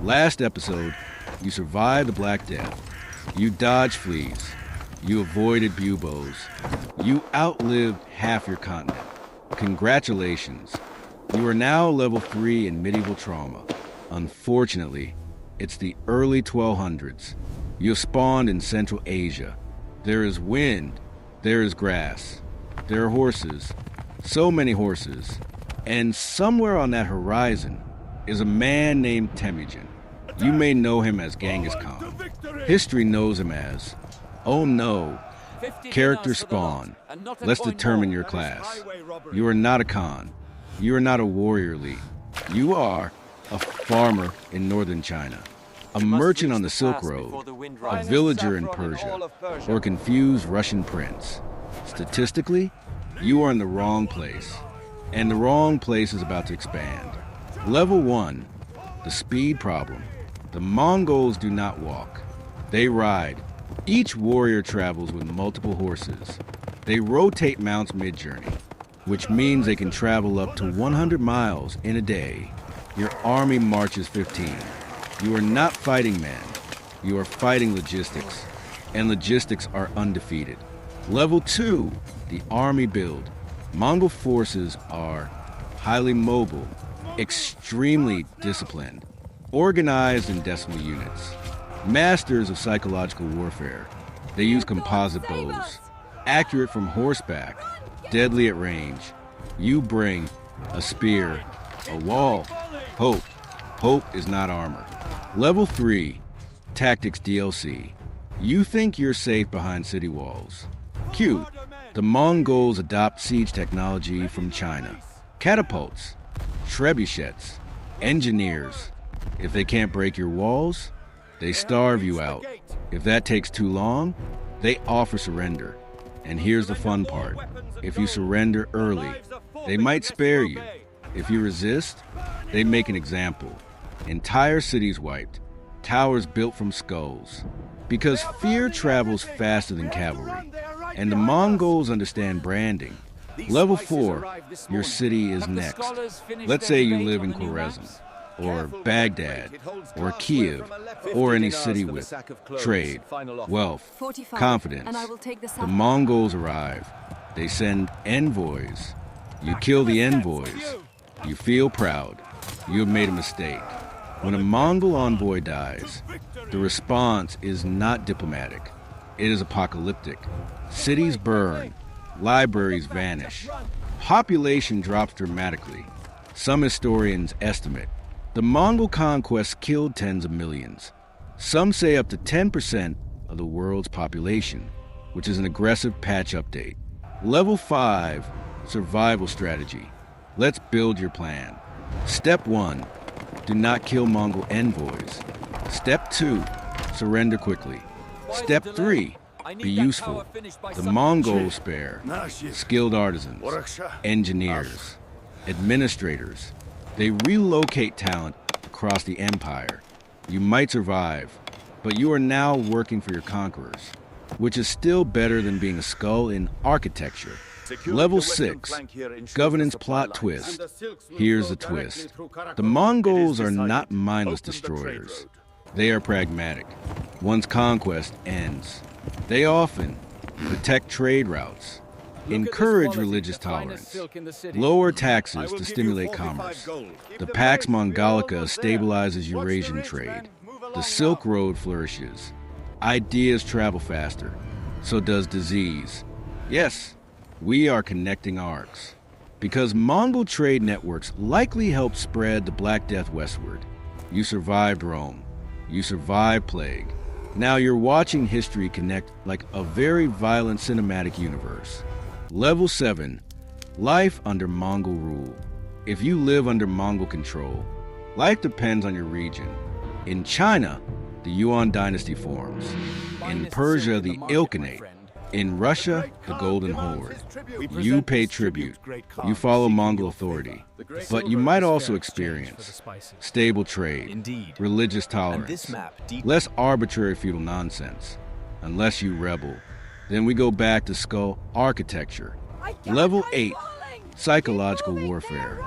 Last episode, you survived the Black Death. You dodged fleas. You avoided buboes. You outlived half your continent. Congratulations. You are now level 3 in medieval trauma. Unfortunately, it's the early 1200s. You spawned in Central Asia. There is wind. There is grass. There are horses. So many horses. And somewhere on that horizon is a man named Temujin. You may know him as Genghis Khan. History knows him as, oh no, character spawn. Let's determine your class. You are not a Khan. You are not a warrior elite. You are a farmer in northern China, a merchant on the Silk Road, a villager in Persia, or a confused Russian prince. Statistically, you are in the wrong place, and the wrong place is about to expand. Level 1, the speed problem. The Mongols do not walk. They ride. Each warrior travels with multiple horses. They rotate mounts mid-journey, which means they can travel up to 100 miles in a day. Your army marches 15. You are not fighting men. You are fighting logistics, and logistics are undefeated. Level 2, the army build. Mongol forces are highly mobile, extremely disciplined, organized in decimal units, masters of psychological warfare. They use composite bows, accurate from horseback, deadly at range. You bring a spear, a wall, hope. Hope is not armor. Level 3, Tactics DLC. You think you're safe behind city walls. Cute. The Mongols adopt siege technology from China. Catapults, trebuchets, engineers. If they can't break your walls, they starve you out. If that takes too long, they offer surrender. And here's the fun part. If you surrender early, they might spare you. If you resist, they make an example. Entire cities wiped. Towers built from skulls. Because fear travels faster than cavalry. And the Mongols understand branding. Level 4, your city is next. Let's say you live in Khwarezm, or Baghdad, or Kiev, or any city with trade, wealth, confidence. The Mongols arrive. They send envoys. You kill the envoys. You feel proud. You have made a mistake. When a Mongol envoy dies, the response is not diplomatic. It is apocalyptic. Cities burn. Libraries vanish. Population drops dramatically. Some historians estimate the Mongol conquest killed tens of millions. Some say up to 10% of the world's population, which is an aggressive patch update. Level 5, survival strategy. Let's build your plan. Step 1, do not kill Mongol envoys. Step 2, surrender quickly. Step 3, be useful. The Mongols spare skilled artisans, engineers, administrators. They relocate talent across the empire. You might survive, but you are now working for your conquerors, which is still better than being a skull in architecture. Level 6, governance plot twist. Here's the twist. The Mongols are not mindless destroyers. They are pragmatic. Once conquest ends, they often protect trade routes, encourage religious tolerance, lower taxes to stimulate commerce. The Pax Mongolica stabilizes Eurasian trade. The Silk Road flourishes. Ideas travel faster. So does disease. Yes, we are connecting arcs. Because Mongol trade networks likely helped spread the Black Death westward. You survived Rome. You survived plague. Now you're watching history connect like a very violent cinematic universe. Level 7, life under Mongol rule. If you live under Mongol control, life depends on your region. In China, the Yuan dynasty forms. In Persia, the Ilkhanate. In Russia, the Golden Horde. You pay tribute. You follow Mongol authority. But you might also experience stable trade, religious tolerance, less arbitrary feudal nonsense. Unless you rebel. Then we go back to skull architecture. Level 8, psychological warfare.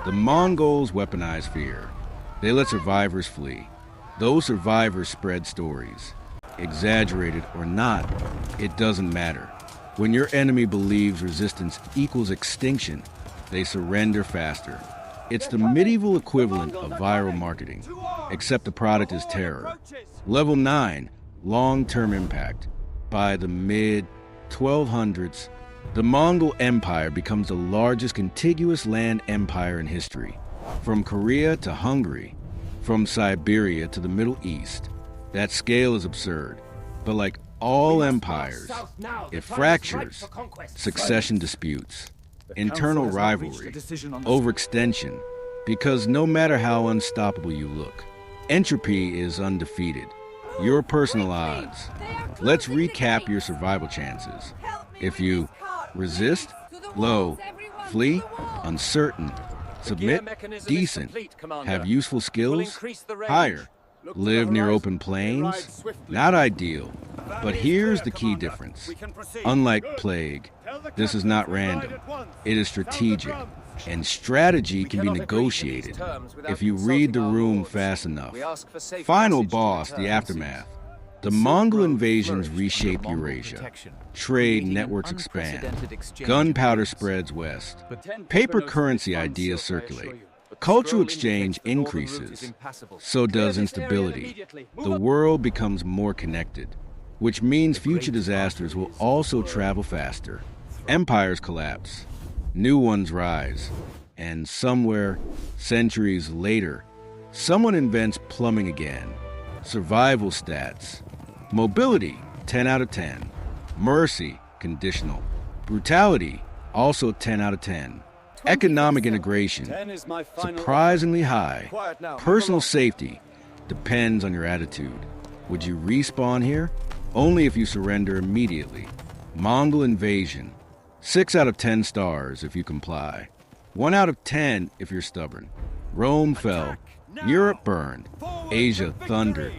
The Mongols weaponize fear. They let survivors flee. Those survivors spread stories. Exaggerated or not, it doesn't matter. When your enemy believes resistance equals extinction, they surrender faster. It's the medieval equivalent of viral marketing, except the product is terror. Level 9, long-term impact. By the mid-1200s, the Mongol Empire becomes the largest contiguous land empire in history. From Korea to Hungary, from Siberia to the Middle East. That scale is absurd, but like all empires, it fractures, succession disputes, internal rivalry, overextension, because no matter how unstoppable you look, entropy is undefeated. Your personal odds. Let's recap your survival chances. If you resist, low, flee, uncertain, submit, decent, have useful skills, higher, live near open plains, not ideal. But here's the key difference. Unlike plague, this is not random. It is strategic, and strategy can be negotiated if you read the room fast enough. Final boss, the aftermath. The Mongol invasions reshaped Eurasia. Trade networks expand. Gunpowder spreads west. Paper currency ideas circulate. Cultural exchange increases. So does instability. The world becomes more connected, which means future disasters will also travel faster. Empires collapse. New ones rise. And somewhere, centuries later, someone invents plumbing again. Survival stats. Mobility, 10 out of 10. Mercy, conditional. Brutality, also 10 out of 10. Economic integration, surprisingly high. Personal safety, depends on your attitude. Would you respawn here? Only if you surrender immediately. Mongol invasion, 6 out of 10 stars if you comply. 1 out of 10 if you're stubborn. Rome fell. Europe burned. Asia thundered.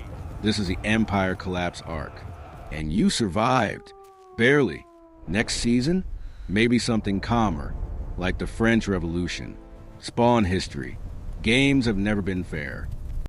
This is the Empire collapse arc. And you survived. Barely. Next season, maybe something calmer, like the French Revolution. Spawn history. Games have never been fair.